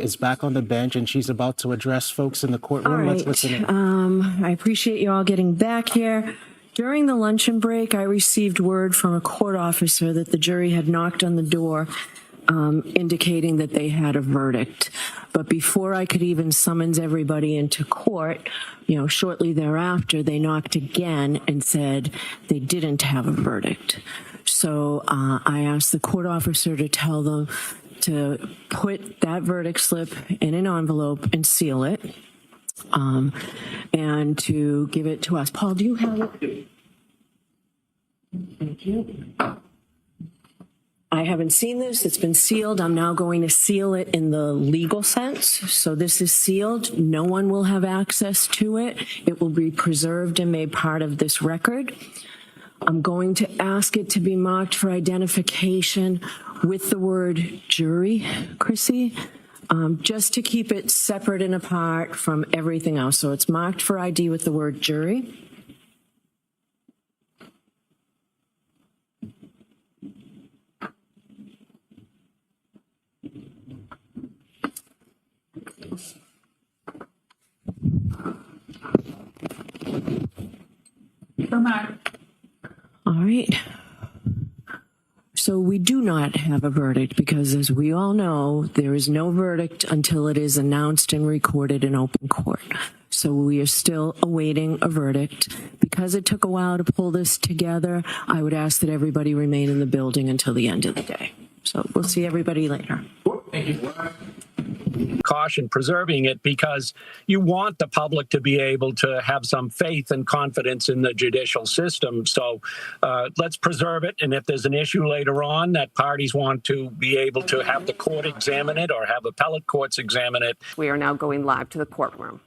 is back on the bench and she's about to address folks in the courtroom. All right. Let's listen in. I appreciate you all getting back here. During the luncheon break, I received word from a court officer that the jury had knocked on the door, indicating that they had a verdict. But before I could even summons everybody into court, shortly thereafter, they knocked again and said they didn't have a verdict. So I asked the court officer to tell them to put that verdict slip in an envelope and seal it, and to give it to us. Paul, do you have it? Thank you. I haven't seen this. It's been sealed. I'm now going to seal it in the legal sense. So this is sealed. No one will have access to it. It will be preserved and made part of this record. I'm going to ask it to be marked for identification with the word jury, Chrissy, just to keep it separate and apart from everything else. So it's marked for ID with the word jury. All right. So we do not have a verdict because, as we all know, there is no verdict until it is announced and recorded in open court. So we are still awaiting a verdict. Because it took a while to pull this together, I would ask that everybody remain in the building until the end of the day. So we'll see everybody later. Thank you. Caution preserving it because you want the public to be able to have some faith and confidence in the judicial system. So let's preserve it. And if there's an issue later on that parties want to be able to have the court examine it or have appellate courts examine it. We are now going live to the courtroom.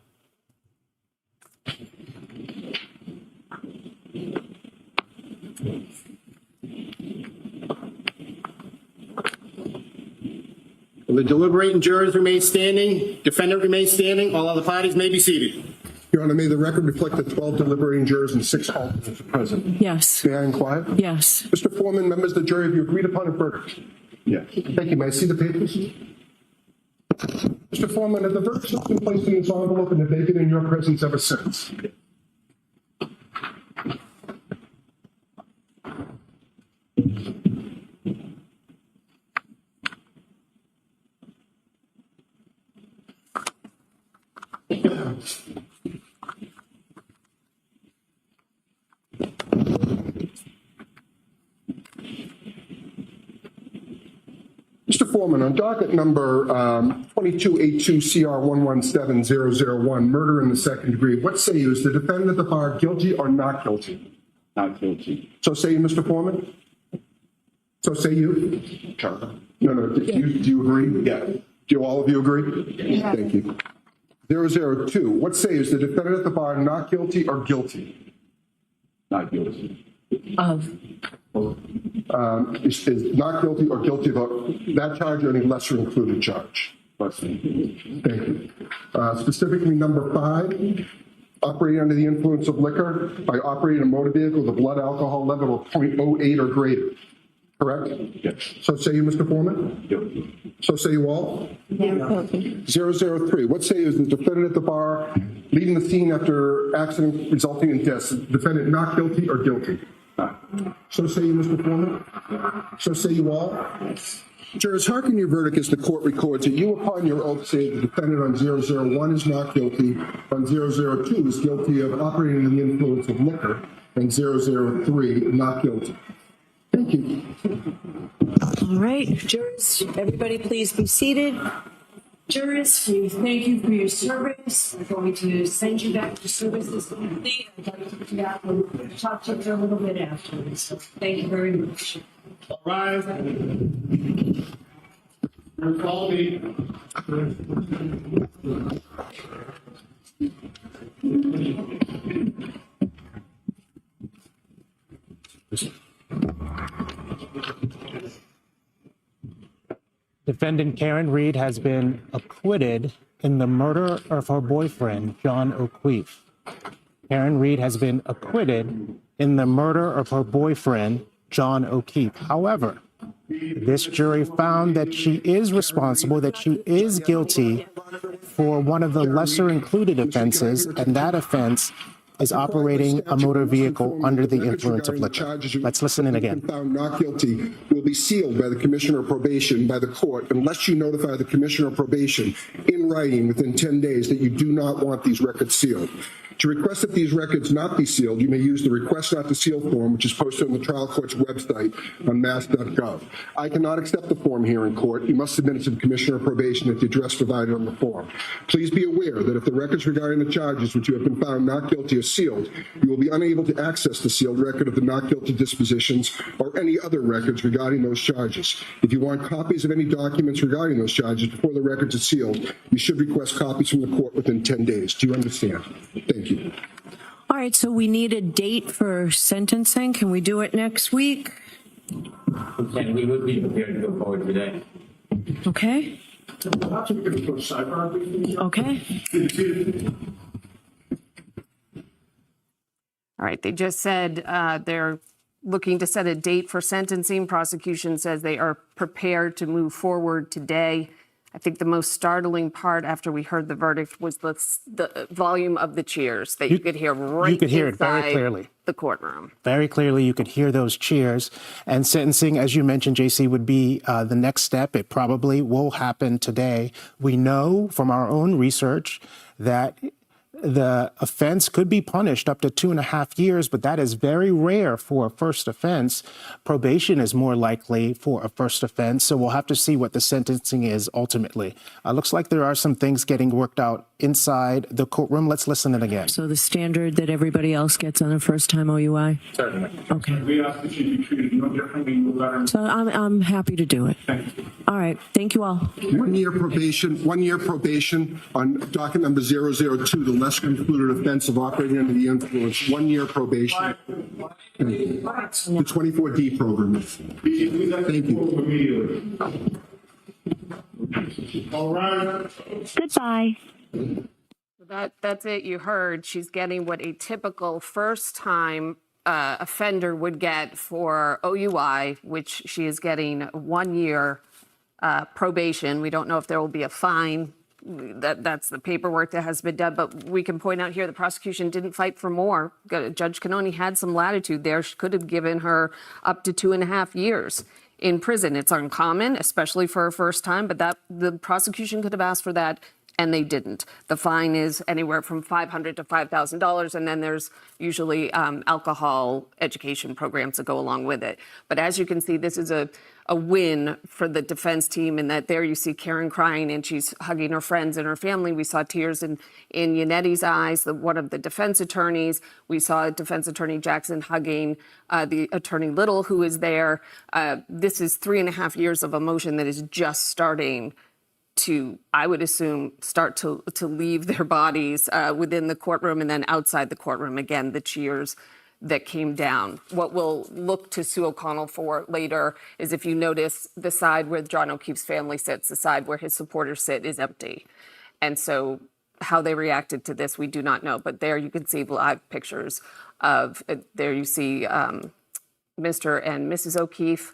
The deliberating jurors remain standing. Defendant remains standing. All other parties may be seated. Your Honor, may the record reflect that 12 deliberating jurors and 6 alternates are present. Yes. May I inquire? Yes. Mr. Foreman, members of the jury, have you agreed upon a verdict? Yes. Thank you. May I see the papers? Mr. Foreman, have the verdicts been placed in this envelope and have they been in your presence ever since? Mr. Foreman, on docket number 2282CR117001, murder in the second degree, what say you? Is the defendant at the bar guilty or not guilty? Not guilty. So say you, Mr. Foreman? So say you? No. Do you agree? Yeah. Do all of you agree? Yeah. Thank you. 002, what say you? Is the defendant at the bar not guilty or guilty? Not guilty. Is not guilty or guilty of that charge or any lesser included charge? Thank you. Specifically, number 5, operating under the influence of liquor by operating a motor vehicle with a blood alcohol level of 0.08 or greater. Correct? Yes. So say you, Mr. Foreman? Guilty. So say you all? 003, what say you? Is the defendant at the bar leaving the scene after accident resulting in death? Defendant not guilty or guilty? So say you, Mr. Foreman? So say you all? Jurors, hearken your verdict as the court records that you upon your oath say the defendant on 001 is not guilty, on 002 is guilty of operating under the influence of liquor, and 003 not guilty. Thank you. All right, jurors, everybody please be seated. Jurors, we thank you for your service. We're going to send you back to service this complete. I'd like to come back and talk to you a little bit afterwards. So thank you very much. All rise. Call me. Defendant Karen Reed has been acquitted in the murder of her boyfriend, John O'Keefe. Karen Reed has been acquitted in the murder of her boyfriend, John O'Keefe. However, This jury found that she is responsible, that she is guilty for one of the lesser included offenses, and that offense is operating a motor vehicle under the influence of liquor. Let's listen in again. Found not guilty will be sealed by the Commissioner of Probation by the court unless you notify the Commissioner of Probation in writing within 10 days that you do not want these records sealed. To request that these records not be sealed, you may use the Request Not to Seal form, which is posted on the trial court's website on mass.gov. I cannot accept the form here in court. You must submit it to the Commissioner of Probation at the address provided on the form. Please be aware that if the records regarding the charges which you have been found not guilty are sealed, you will be unable to access the sealed record of the not guilty dispositions or any other records regarding those charges. If you want copies of any documents regarding those charges before the records are sealed, you should request copies from the court within 10 days. Do you understand? Thank you. All right, so we need a date for sentencing. Can we do it next week? Okay, we would be prepared to go forward today. Okay. Okay. All right, they just said they're looking to set a date for sentencing. Prosecution says they are prepared to move forward today. I think the most startling part after we heard the verdict was the volume of the cheers that you could hear right You could hear it very inside clearly. the courtroom. Very clearly, you could hear those cheers. And sentencing, as you mentioned, JC, would be the next step. It probably will happen today. We know from our own research that the offense could be punished up to 2.5 years, but that is very rare for a first offense. Probation is more likely for a first offense, so we'll have to see what the sentencing is ultimately. Looks like there are some things getting worked out inside the courtroom. Let's listen in again. So the standard that everybody else gets on a first-time OUI? Certainly. Okay. We ask that you be treated no differently with veterans. So I'm happy to do it. Thank you. All right. Thank you all. 1 year probation on docket number 002, the lesser included offense of operating under the influence. 1 year probation. Thank you. The 24D program. Thank you. All right. Goodbye. That's it. You heard she's getting what a typical first-time offender would get for OUI, which she is getting 1 year probation. We don't know if there will be a fine. That's the paperwork that has been done. But we can point out here the prosecution didn't fight for more. Judge Cannoni had some latitude there. She could have given her up to 2.5 years in prison. It's uncommon, especially for a first time, but the prosecution could have asked for that, and they didn't. The fine is anywhere from $500 to $5,000, and then there's usually alcohol education programs that go along with it. But as you can see, this is a win for the defense team, in that there you see Karen crying and she's hugging her friends and her family. We saw tears in Yannetti's eyes, one of the defense attorneys. We saw defense attorney Jackson hugging the attorney Little, who is there. This is 3.5 years of emotion that is just starting to, I would assume, start to leave their bodies within the courtroom, and then outside the courtroom. Again, the cheers that came down. What we'll look to Sue O'Connell for later is, if you notice, the side where John O'Keefe's family sits, the side where his supporters sit, is empty. And so how they reacted to this, we do not know. But there you can see live pictures of, there you see Mr. and Mrs. O'Keefe,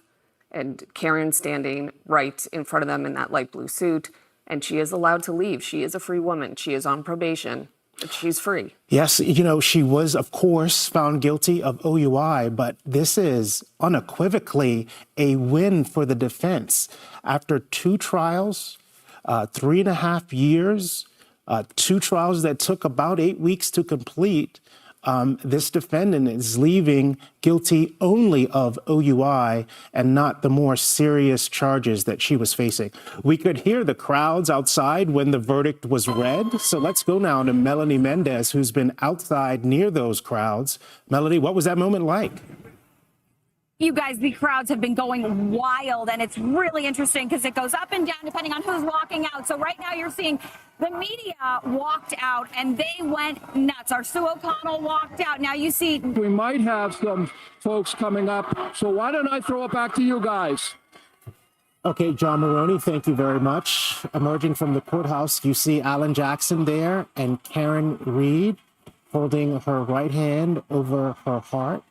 and Karen standing right in front of them in that light blue suit. And she is allowed to leave. She is a free woman. She is on probation, but she's free. Yes, she was, of course, found guilty of OUI, but this is unequivocally a win for the defense. After 2 trials, 3.5 years, 2 trials that took about 8 weeks to complete, this defendant is leaving guilty only of OUI and not the more serious charges that she was facing. We could hear the crowds outside when the verdict was read. So let's go now to Melanie Mendez, who's been outside near those crowds. Melanie, what was that moment like? You guys, the crowds have been going wild, and it's really interesting because it goes up and down depending on who's walking out. So right now you're seeing the media walked out and they went nuts. Our Sue O'Connell walked out. Now you see. We might have some folks coming up. So why don't I throw it back to you guys? Okay, John Maroney, thank you very much. Emerging from the courthouse, you see Alan Jackson there and Karen Reed holding her right hand over her heart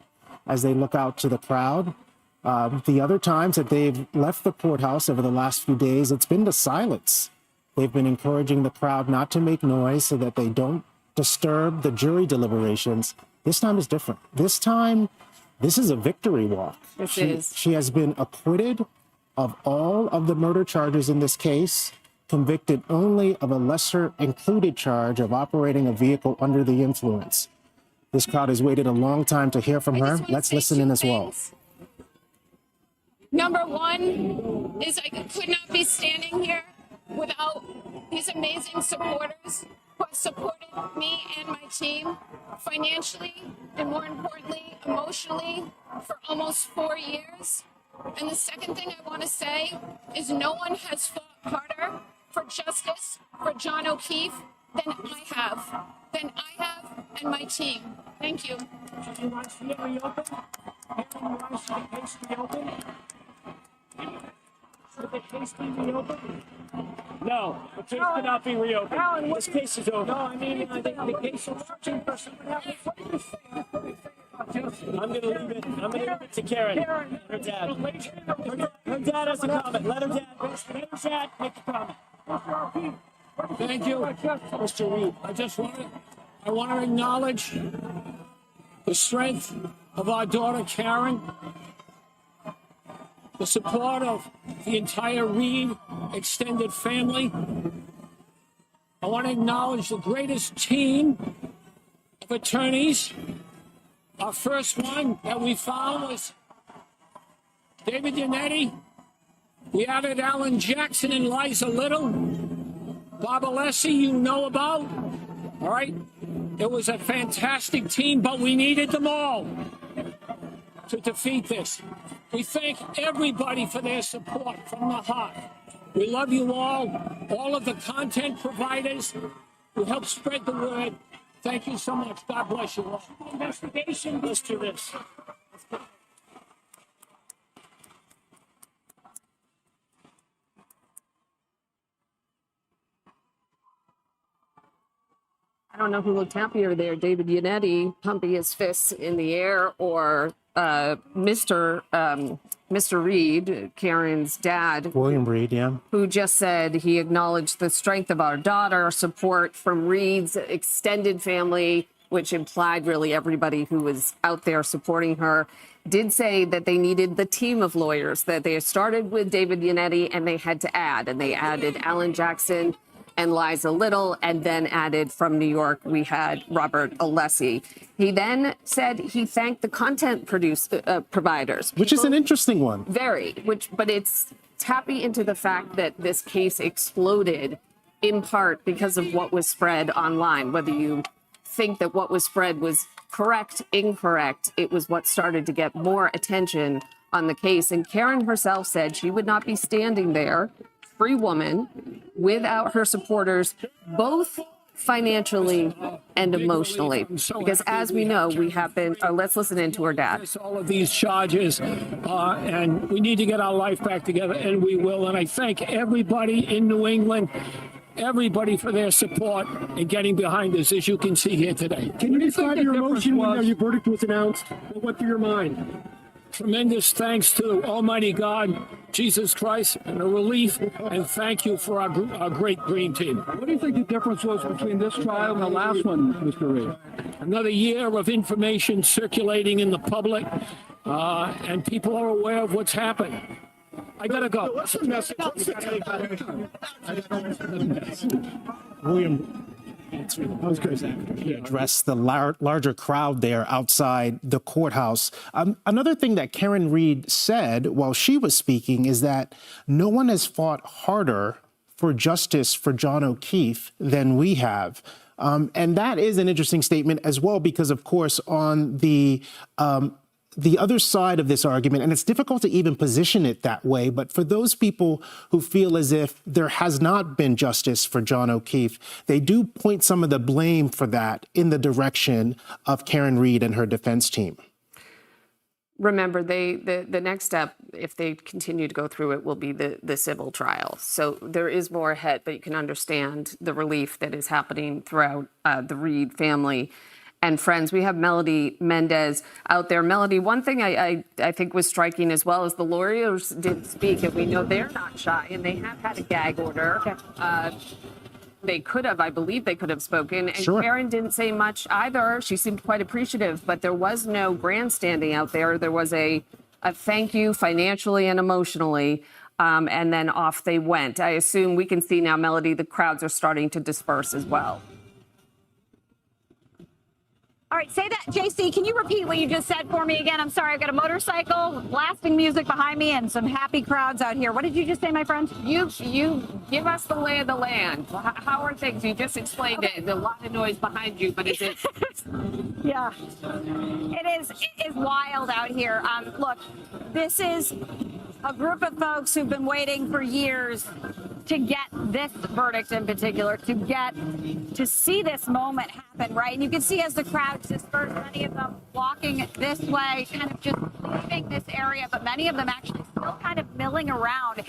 as they look out to the crowd. The other times that they've left the courthouse over the last few days, it's been to silence. They've been encouraging the crowd not to make noise so that they don't disturb the jury deliberations. This time is different. This time, this is a victory walk. She has been acquitted of all of the murder charges in this case, convicted only of a lesser included charge of operating a vehicle under the influence. This crowd has waited a long time to hear from her. Let's listen in as well. Number one is I could not be standing here without these amazing supporters who have supported me and my team financially and, more importantly, emotionally for almost 4 years. And the second thing I want to say is no one has fought harder for justice for John O'Keefe than I have and my team. Thank you. You want to see it reopened? You want to see the case reopened? Should the case be reopened? No, the case cannot be reopened. Alan, this case is over. No, I mean, I think the case is searching for someone else. What do you think? I'm going to leave it to Karen, her dad. Her dad has a comment. Let her dad make a comment. Thank you, Mr. Reed. I want to acknowledge the strength of our daughter, Karen, the support of the entire Reed extended family. I want to acknowledge the greatest team of attorneys. Our first one that we found was David Yannetti. We added Alan Jackson and Liza Little. Bob Alessi, you know about. All right. It was a fantastic team, but we needed them all to defeat this. We thank everybody for their support from the heart. We love you all of the content providers who help spread the word. Thank you so much. God bless you all. Investigation. Let's do this. I don't know who looked happier there, David Yannetti pumping his fists in the air, or Mr. Reed, Karen's dad. William Reed, yeah. Who just said he acknowledged the strength of our daughter, support from Reed's extended family, which implied really everybody who was out there supporting her. Did say that they needed the team of lawyers, that they started with David Yannetti and they had to add, and they added Alan Jackson and Liza Little, and then added from New York, we had Robert Alessi. He then said he thanked the content providers. Which is an interesting one. Very, but it's tapping into the fact that this case exploded in part because of what was spread online. Whether you think that what was spread was correct, incorrect, it was what started to get more attention on the case. And Karen herself said she would not be standing there, free woman, without her supporters, both financially and emotionally. Because as we know, we have been, let's listen into her dad. All of these charges, and we need to get our life back together, and we will. And I thank everybody in New England, everybody for their support in getting behind this, as you can see here today. Can you describe your emotion when your verdict was announced? What went through your mind? Tremendous thanks to Almighty God, Jesus Christ, and a relief, and thank you for our great dream team. What do you think the difference was between this trial and the last one, Mr. Reed? Another year of information circulating in the public, and people are aware of what's happened. I gotta go. What's the message? William address the larger crowd there outside the courthouse. Another thing that Karen Reed said while she was speaking is that no one has fought harder for justice for John O'Keefe than we have. And that is an interesting statement as well, because, of course, on the other side of this argument, and it's difficult to even position it that way, but for those people who feel as if there has not been justice for John O'Keefe, they do point some of the blame for that in the direction of Karen Reed and her defense team. Remember, the next step, if they continue to go through it, will be the civil trial. So there is more ahead, but you can understand the relief that is happening throughout the Reed family. and friends. We have Melody Mendez out there. Melody, one thing I think was striking as well is the lawyers didn't speak, and we know they're not shy, and they have had a gag order. They could have, I believe they could have spoken. And Sure. Karen didn't say much either. She seemed quite appreciative, but there was no grandstanding out there. There was a thank you financially and emotionally, and then off they went. I assume we can see now, Melody, the crowds are starting to disperse as well. All right, say that, JC, can you repeat what you just said for me again? I'm sorry, I've got a motorcycle, blasting music behind me, and some happy crowds out here. What did you just say, my friend? You give us the lay of the land. How are things? You just explained it. There's a lot of noise behind you, but is it? Yeah, it is wild out here. Look, this is a group of folks who've been waiting for years to get this verdict in particular, to see this moment happen, right? And you can see as the crowds disperse, many of them walking this way, kind of just leaving this area, but many of them actually still kind of milling around.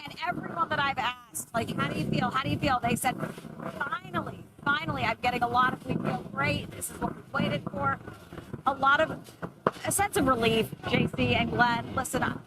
And everyone that I've asked, like, how do you feel? How do you feel? They said, finally, I'm getting a lot of, we feel great. This is what we waited for. A sense of relief, JC and Glenn. Listen,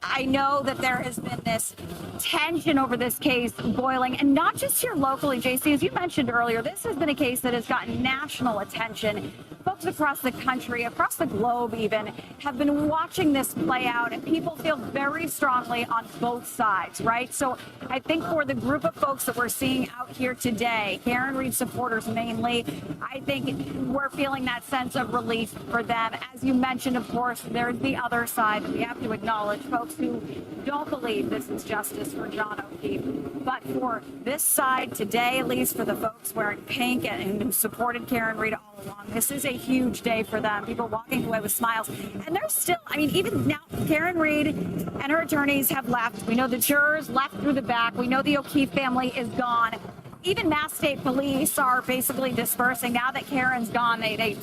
I know that there has been this tension over this case boiling, and not just here locally, JC. As you mentioned earlier, this has been a case that has gotten national attention. Folks across the country, across the globe even, have been watching this play out, and people feel very strongly on both sides, right? So I think for the group of folks that we're seeing out here today, Karen Read supporters mainly, I think we're feeling that sense of relief for them. As you mentioned, of course, there's the other side that we have to acknowledge, folks who don't believe this is justice for John O'Keefe. But for this side today, at least for the folks wearing pink and who supported Karen Read all along, this is a huge day for them. People walking away with smiles. And they're still, I mean, even now, Karen Read and her attorneys have left. We know the jurors left through the back. We know the O'Keefe family is gone. Even Mass State Police are basically dispersing. Now that Karen's gone, they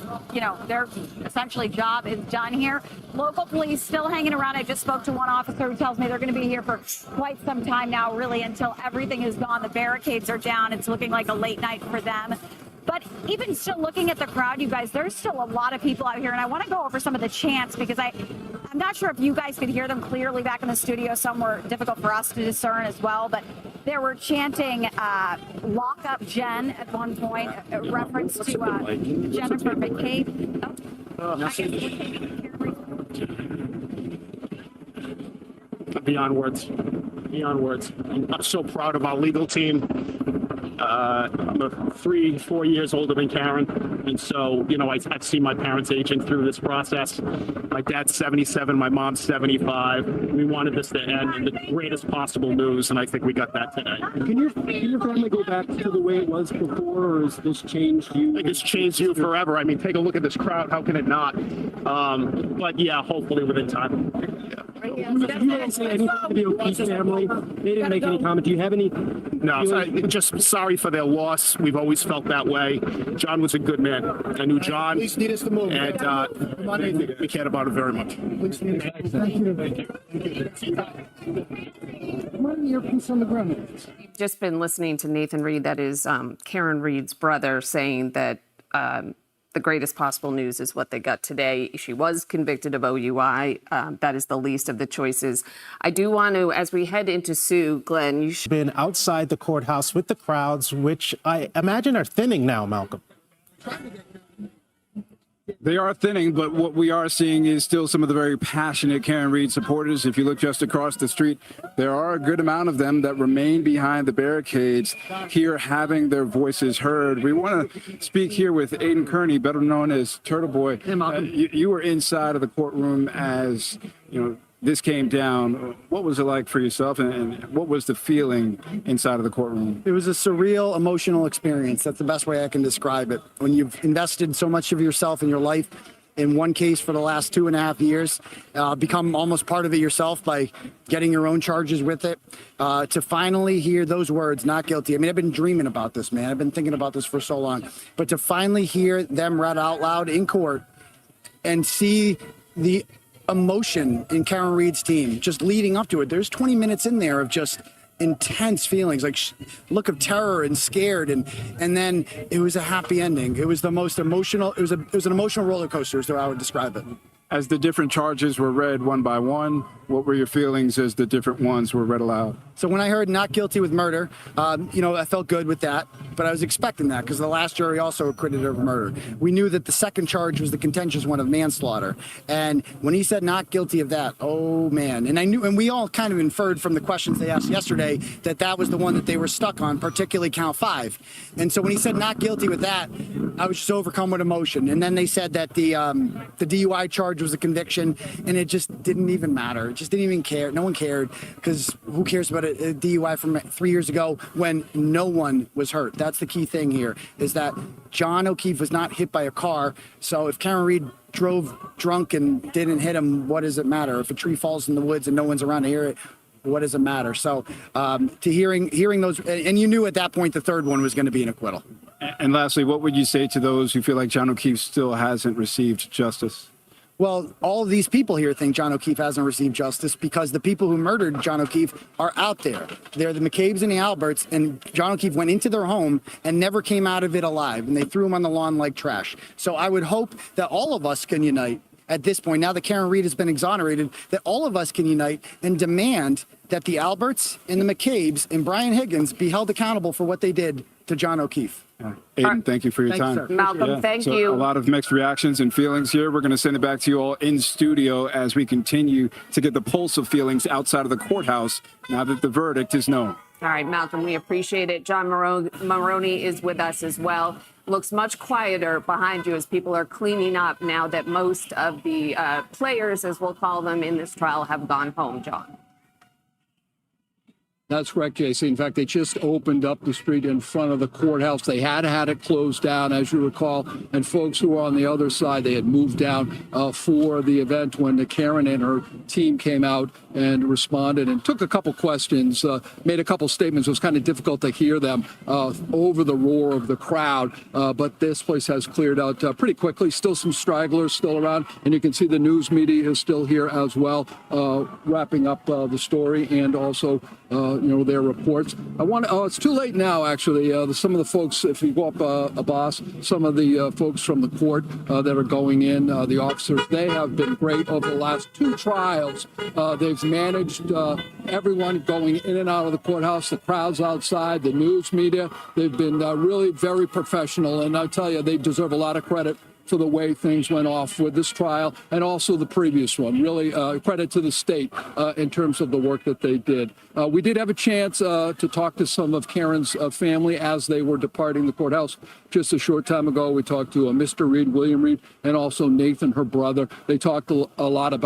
their essentially job is done here. Local police still hanging around. I just spoke to one officer who tells me they're going to be here for quite some time now, really, until everything is gone. The barricades are down. It's looking like a late night for them. But even still looking at the crowd, you guys, there's still a lot of people out here. And I want to go over some of the chants because I'm not sure if you guys could hear them clearly back in the studio. Some were difficult for us to discern as well. But they were chanting "Lock Up Jen" at one point, a reference to Jennifer McCabe. Beyond words. Beyond words. I'm so proud of our legal team. I'm 3-4 years older than Karen. And so, I've seen my parents aging through this process. My dad's 77, my mom's 75. We wanted this to end in the greatest possible news, and I think we got that today. Can your family go back to the way it was before, or has this changed you? I think it's changed you forever. I mean, take a look at this crowd. How can it not? But yeah, hopefully within time. Did you guys say anything to the O'Keefe family? They didn't make any comment. Do you have any? No, just sorry for their loss. We've always felt that way. John was a good man. I knew John. Please need us to move. And we cared about it very much. You've just been listening to Nathan Read, that is Karen Read's brother, saying that the greatest possible news is what they got today. She was convicted of OUI. That is the least of the choices. I do want to, as we head into Sue, Glenn, you should Been outside the courthouse with the crowds, which I imagine are thinning now, Malcolm. They are thinning, but what we are seeing is still some of the very passionate Karen Read supporters. If you look just across the street, there are a good amount of them that remain behind the barricades here, having their voices heard. We want to speak here with Aiden Kearney, better known as Turtle Boy. You were inside of the courtroom as, this came down. What was it like for yourself, and what was the feeling inside of the courtroom? It was a surreal, emotional experience. That's the best way I can describe it. When you've invested so much of yourself and your life in one case for the last 2.5 years, become almost part of it yourself by getting your own charges with it, to finally hear those words, not guilty. I mean, I've been dreaming about this, man. I've been thinking about this for so long. But to finally hear them read out loud in court and see the emotion in Karen Read's team just leading up to it. There's 20 minutes in there of just intense feelings, like look of terror and scared, and then it was a happy ending. It was the most emotional. It was an emotional roller coaster, is how I would describe it. As the different charges were read one by one, what were your feelings as the different ones were read aloud? So when I heard not guilty with murder, I felt good with that, but I was expecting that because the last jury also acquitted her of murder. We knew that the second charge was the contentious one of manslaughter. And when he said not guilty of that, oh man. And we all kind of inferred from the questions they asked yesterday that that was the one that they were stuck on, particularly count 5. And so when he said not guilty with that, I was just overcome with emotion. And then they said that the DUI charge was a conviction, and it just didn't even matter. It just didn't even care. No one cared, because who cares about a DUI from 3 years ago when no one was hurt? That's the key thing here, is that John O'Keefe was not hit by a car. So if Karen Reed drove drunk and didn't hit him, what does it matter? If a tree falls in the woods and no one's around to hear it, what does it matter? So to hearing those, and you knew at that point the third one was going to be an acquittal. And lastly, what would you say to those who feel like John O'Keefe still hasn't received justice? Well, all of these people here think John O'Keefe hasn't received justice because the people who murdered John O'Keefe are out there. They're the McCabe's and the Alberts, and John O'Keefe went into their home and never came out of it alive, and they threw him on the lawn like trash. So I would hope that all of us can unite at this point, now that Karen Reed has been exonerated, that all of us can unite and demand that the Alberts and the McCabe's and Brian Higgins be held accountable for what they did to John O'Keefe. Aiden, thank you for your time. Sir. Malcolm, thank you. A lot of mixed reactions and feelings here. We're going to send it back to you all in studio as we continue to get the pulse of feelings outside of the courthouse now that the verdict is known. All right, Malcolm, we appreciate it. John Maroney is with us as well. Looks much quieter behind you as people are cleaning up now that most of the players, as we'll call them, in this trial have gone home, John. That's correct, JC. In fact, they just opened up the street in front of the courthouse. They had it closed down, as you recall, and folks who were on the other side, they had moved down for the event when Karen and her team came out and responded and took a couple questions, made a couple statements. It was kind of difficult to hear them over the roar of the crowd, but this place has cleared out pretty quickly. Still some stragglers still around, and you can see the news media is still here as well, wrapping up the story and also their reports. It's too late now, actually. Some of the folks, if you go up Abbas, some of the folks from the court that are going in, the officers, they have been great over the last 2 trials. They've managed everyone going in and out of the courthouse, the crowds outside, the news media. They've been really very professional, and I tell you, they deserve a lot of credit for the way things went off with this trial and also the previous one. Really credit to the state in terms of the work that they did. We did have a chance to talk to some of Karen's family as they were departing the courthouse just a short time ago. We talked to Mr. Reed, William Reed, and also Nathan, her brother. They talked a lot about